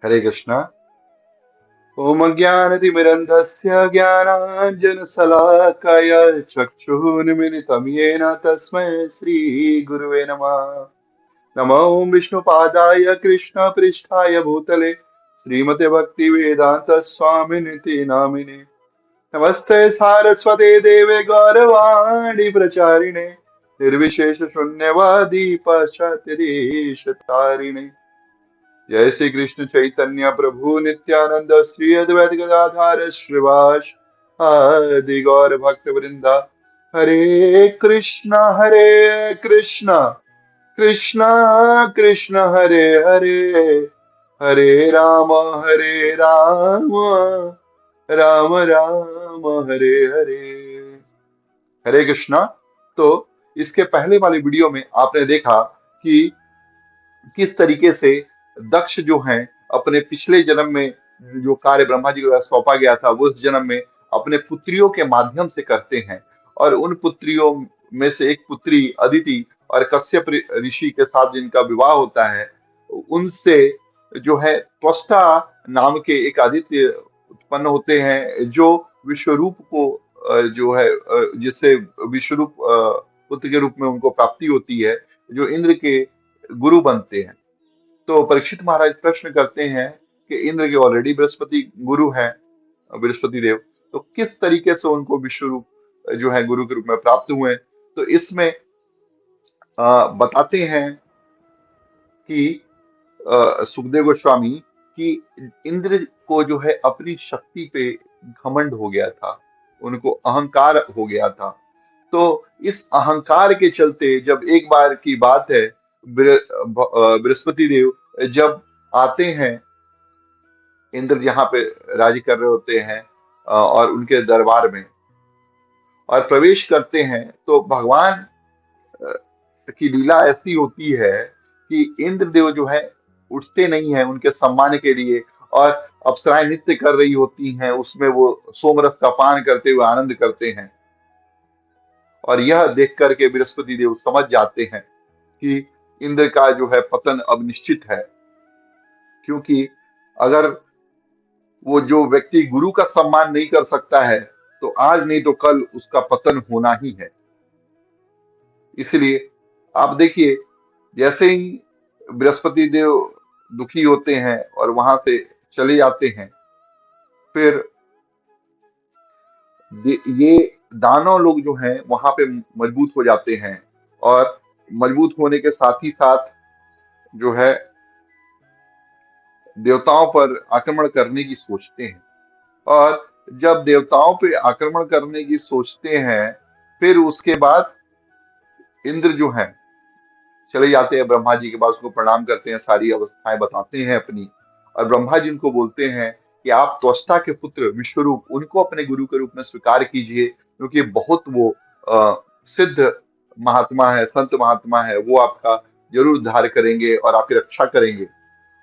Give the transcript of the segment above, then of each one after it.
हरे कृष्णा। ओम ज्ञानतिमिरन्धस्य ज्ञानाञ्जनशलाकया चक्षुरुन्मिलितं येन तस्मै श्रीगुरुवे नमः। नमो विष्णुपादाय कृष्णपृष्ठाय भूतले श्रीमते भक्तिवेदान्तस्वामिनिति नामिने। नमस्ते सारस्वते देवे गौरवाणी प्रचारिणे निर्विशेष शून्यवादी पाश्चात्यदेशतारिणे। जय श्री कृष्ण चैतन्य प्रभु नित्यानंद श्री अद्वैत गदाधर श्रीवास आदि गौर भक्त वृंदा। हरे कृष्ण कृष्ण कृष्ण हरे हरे, हरे राम राम राम हरे हरे। हरे कृष्णा। तो इसके पहले वाले वीडियो में आपने देखा कि किस तरीके से दक्ष जो हैं अपने पिछले जन्म में जो कार्य ब्रह्मा जी को सौंपा गया था वो इस जन्म में अपने पुत्रियों के माध्यम से करते हैं। और उन पुत्रियों में से एक पुत्री अदिति और कश्यप ऋषि के साथ जिनका विवाह होता है, उनसे जो है त्वष्टा नाम के एक आदित्य उत्पन्न होते हैं जो विश्वरूप को जो है जिससे विश्वरूप पुत्र के रूप में उनको प्राप्ति होती है, जो इंद्र के गुरु बनते हैं। तो परीक्षित महाराज प्रश्न करते हैं कि इंद्र के ऑलरेडी बृहस्पति गुरु हैं, बृहस्पति देव, तो किस तरीके से उनको विश्व रूप जो है गुरु के रूप में प्राप्त हुए। तो इसमें बताते हैं कि सुखदेव गोस्वामी कि इंद्र को जो है अपनी शक्ति पे घमंड हो गया था, उनको अहंकार हो गया था। तो इस अहंकार के चलते जब एक बार की बात है, बृहस्पति देव जब आते हैं इंद्र यहाँ पे राज कर रहे होते हैं और उनके दरबार में और प्रवेश करते हैं, तो भगवान अ, की लीला ऐसी होती है कि इंद्रदेव जो है उठते नहीं है उनके सम्मान के लिए, और अप्सराएं नृत्य कर रही होती हैं, उसमें वो सोमरस का पान करते हुए आनंद करते हैं। और यह देख करके बृहस्पति देव समझ जाते हैं कि इंद्र का जो है पतन अब निश्चित है, क्योंकि अगर वो जो व्यक्ति गुरु का सम्मान नहीं कर सकता है तो आज नहीं तो कल उसका पतन होना ही है। इसलिए आप देखिए, जैसे ही बृहस्पति देव दुखी होते हैं और वहां से चले जाते हैं, फिर ये दानव लोग जो हैं वहां पे मजबूत हो जाते हैं, और मजबूत होने के साथ ही साथ जो है देवताओं पर आक्रमण करने की सोचते हैं। और जब देवताओं पे आक्रमण करने की सोचते हैं, फिर उसके बाद इंद्र जो है चले जाते हैं ब्रह्मा जी के पास, उसको प्रणाम करते हैं, सारी अवस्थाएं बताते हैं अपनी। और ब्रह्मा जी उनको बोलते हैं कि आप त्वष्टा के पुत्र विश्वरूप उनको अपने गुरु के रूप में स्वीकार कीजिए, क्योंकि बहुत वो सिद्ध महात्मा है, संत महात्मा है, वो आपका जरूर उद्धार करेंगे और आपकी रक्षा करेंगे।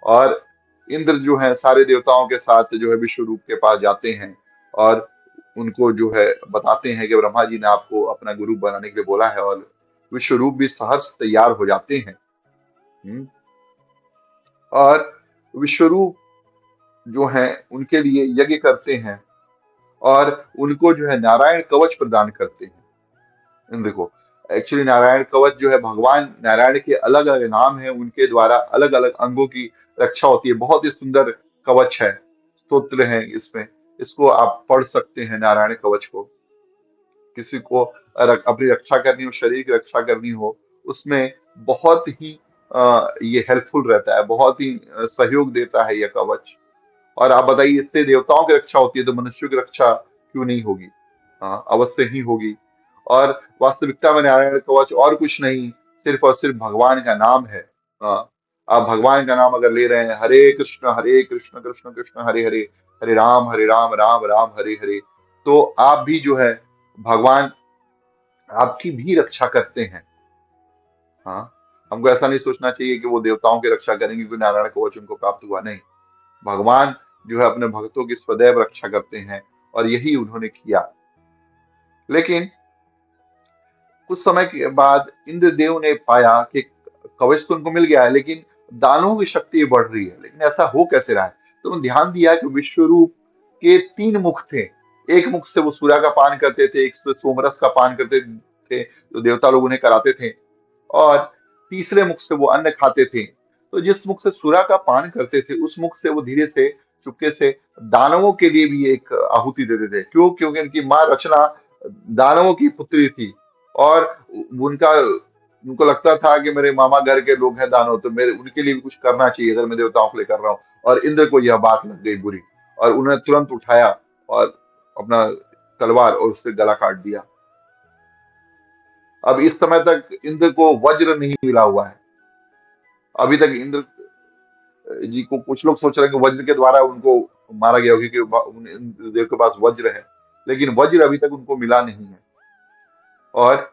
और इंद्र जो है सारे देवताओं के साथ जो है विश्वरूप के पास जाते हैं और उनको जो है बताते हैं कि ब्रह्मा जी ने आपको अपना गुरु बनाने के लिए बोला है, और विश्वरूप भी सहर्ष तैयार हो जाते हैं। हम्म। और विश्वरूप जो है उनके लिए यज्ञ करते हैं और उनको जो है नारायण कवच प्रदान करते हैं इंद्र को। एक्चुअली नारायण कवच जो है भगवान नारायण के अलग अलग नाम है, उनके द्वारा अलग अलग अंगों की रक्षा होती है। बहुत ही सुंदर कवच है, स्तोत्र है इसमें, इसको आप पढ़ सकते हैं नारायण कवच को। किसी को अपनी रक्षा करनी हो, शरीर की रक्षा करनी हो, उसमें बहुत ही ये हेल्पफुल रहता है, बहुत ही सहयोग देता है यह कवच। और आप बताइए, इससे देवताओं की रक्षा होती है तो मनुष्यों की रक्षा क्यों नहीं होगी? हाँ, अवश्य ही होगी। और वास्तविकता में नारायण कवच और कुछ नहीं, सिर्फ और सिर्फ भगवान का नाम है। हाँ, आप भगवान का नाम अगर ले रहे हैं, हरे कृष्ण कृष्ण कृष्ण हरे हरे, हरे राम राम राम हरे हरे, तो आप भी जो है भगवान आपकी भी रक्षा करते हैं। हाँ, हमको ऐसा नहीं सोचना चाहिए कि वो देवताओं की रक्षा करेंगे क्योंकि नारायण कवच उनको प्राप्त हुआ, नहीं। भगवान जो है अपने भक्तों की सदैव रक्षा करते हैं, और यही उन्होंने किया। लेकिन कुछ समय के बाद इंद्रदेव ने पाया कि कवच तो उनको मिल गया है, लेकिन दानवों की शक्ति बढ़ रही है, लेकिन ऐसा हो कैसे रहा है? तो उन्होंने ध्यान दिया कि विश्वरूप के 3 मुख थे। एक मुख से वो सूर्य का पान करते थे, एक से सोमरस का पान करते थे, तो देवता लोग उन्हें कराते थे, और तीसरे मुख से वो अन्न खाते थे। तो जिस मुख से सूरा का पान करते थे, उस मुख से वो धीरे से, चुपके से दानवों के लिए भी एक आहुति देते थे। क्यों? क्योंकि उनकी माँ रचना दानवों की पुत्री थी, और उनका उनको लगता था कि मेरे मामा घर के लोग हैं दानव, तो मेरे उनके लिए भी कुछ करना चाहिए अगर मैं देवताओं के लिए कर रहा हूँ। और इंद्र को यह बात लग गई बुरी, और उन्हें तुरंत उठाया और अपना तलवार और उससे गला काट दिया। अब इस समय तक इंद्र को वज्र नहीं मिला हुआ है। अभी तक इंद्र जी को कुछ लोग सोच रहे हैं कि वज्र के द्वारा उनको मारा गया होगा, क्योंकि इंद्र देव के पास वज्र है, लेकिन वज्र अभी तक उनको मिला नहीं है। और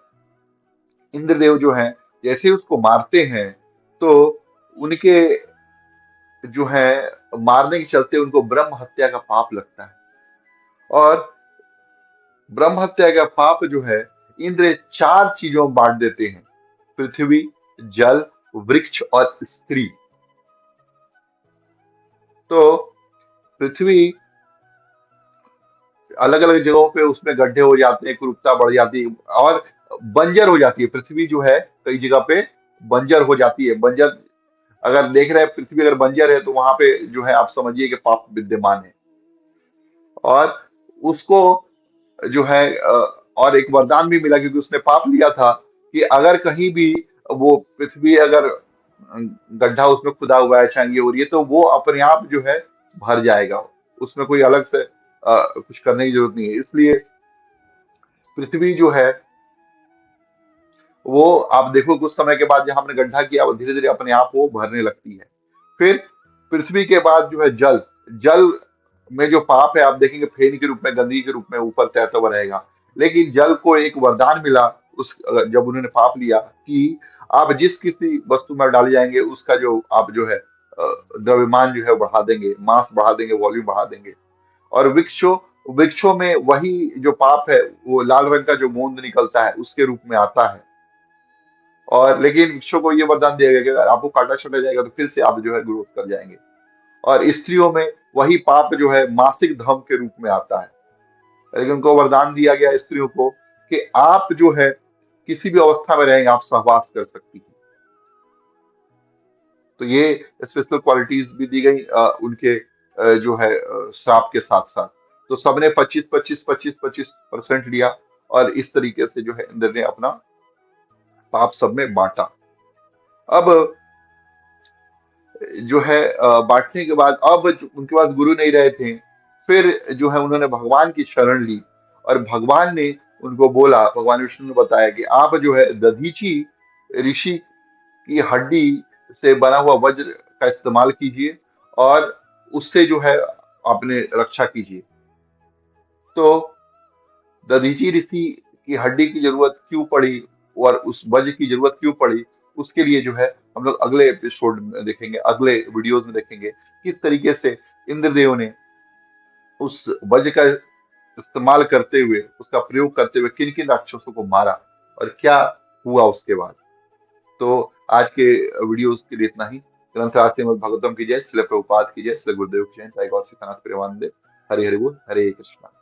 इंद्रदेव जो है, जैसे ही उसको मारते हैं, तो उनके जो है मारने के चलते उनको ब्रह्म हत्या का पाप लगता है। और ब्रह्म हत्या का पाप जो है, इंद्र 4 चीजों में बांट देते हैं: पृथ्वी, जल, वृक्ष और स्त्री। तो पृथ्वी अलग अलग जगहों पे उसमें गड्ढे हो जाते हैं, कुरूपता बढ़ जाती है, और बंजर हो जाती है। पृथ्वी जो है कई जगह पे बंजर हो जाती है। बंजर अगर देख रहे हैं, पृथ्वी अगर बंजर है तो वहां पे जो है आप समझिए कि पाप विद्यमान है। और उसको जो है और एक वरदान भी मिला, क्योंकि उसने पाप लिया था कि अगर कहीं भी वो पृथ्वी अगर गड्ढा उसमें खुदा हुआ है, छानगी हो रही है, तो वो अपने आप जो है भर जाएगा। उसमें कोई अलग से कुछ करने की जरूरत नहीं है। इसलिए पृथ्वी जो है, वो आप देखो कुछ समय के बाद जहां हमने गड्ढा किया, वो धीरे धीरे अपने आप वो भरने लगती है। फिर पृथ्वी के बाद जो है जल। जल में जो पाप है, आप देखेंगे फेन के रूप में, गंदगी के रूप में ऊपर तैरता हुआ रहेगा। लेकिन जल को एक वरदान मिला उस जब उन्होंने पाप लिया, कि आप जिस किसी वस्तु में डाले जाएंगे, उसका जो आप जो है द्रव्यमान जो है वो बढ़ा देंगे, मास बढ़ा देंगे, वॉल्यूम बढ़ा देंगे। और वृक्षों वृक्षों में वही जो पाप है, वो लाल रंग का जो गोंद निकलता है उसके रूप में आता है। और लेकिन वृक्षों को ये वरदान दिया गया कि अगर आपको काटा छाटा जाएगा तो फिर से आप जो है ग्रोथ कर जाएंगे। और स्त्रियों में वही पाप जो है मासिक धर्म के रूप में आता है। लेकिन उनको वरदान दिया गया स्त्रियों को कि आप जो है किसी भी अवस्था में रहेंगे, आप सहवास कर सकती हैं। तो ये स्पेशल क्वालिटीज भी दी गई उनके जो है श्राप के साथ साथ। तो सबने 25-25-25-25% लिया, और इस तरीके से जो है इंद्र ने अपना पाप सब में बांटा। अब जो है बांटने के बाद अब उनके पास गुरु नहीं रहे थे। फिर जो है उन्होंने भगवान की शरण ली, और भगवान ने उनको बोला, भगवान विष्णु ने बताया कि आप जो है दधीची ऋषि की हड्डी से बना हुआ वज्र का इस्तेमाल कीजिए, और उससे जो है अपने रक्षा कीजिए। तो दधीची ऋषि की हड्डी की जरूरत क्यों पड़ी, और उस वज्र की जरूरत क्यों पड़ी, उसके लिए जो है हम लोग अगले एपिसोड में देखेंगे, अगले वीडियोस में देखेंगे किस तरीके से इंद्रदेव ने उस वज्र का इस्तेमाल करते हुए, उसका प्रयोग करते हुए किन किन राक्षसों को मारा, और क्या हुआ उसके बाद। तो आज के वीडियोस के लिए इतना ही। ग्रंथराज श्रीमद् भागवतम की जय, श्रील प्रभुपाद की जय, श्री गुरुदेव की जय, जय गौर सिखनाथ प्रेमानंदे। हरे हरि बोल, हरे कृष्णा।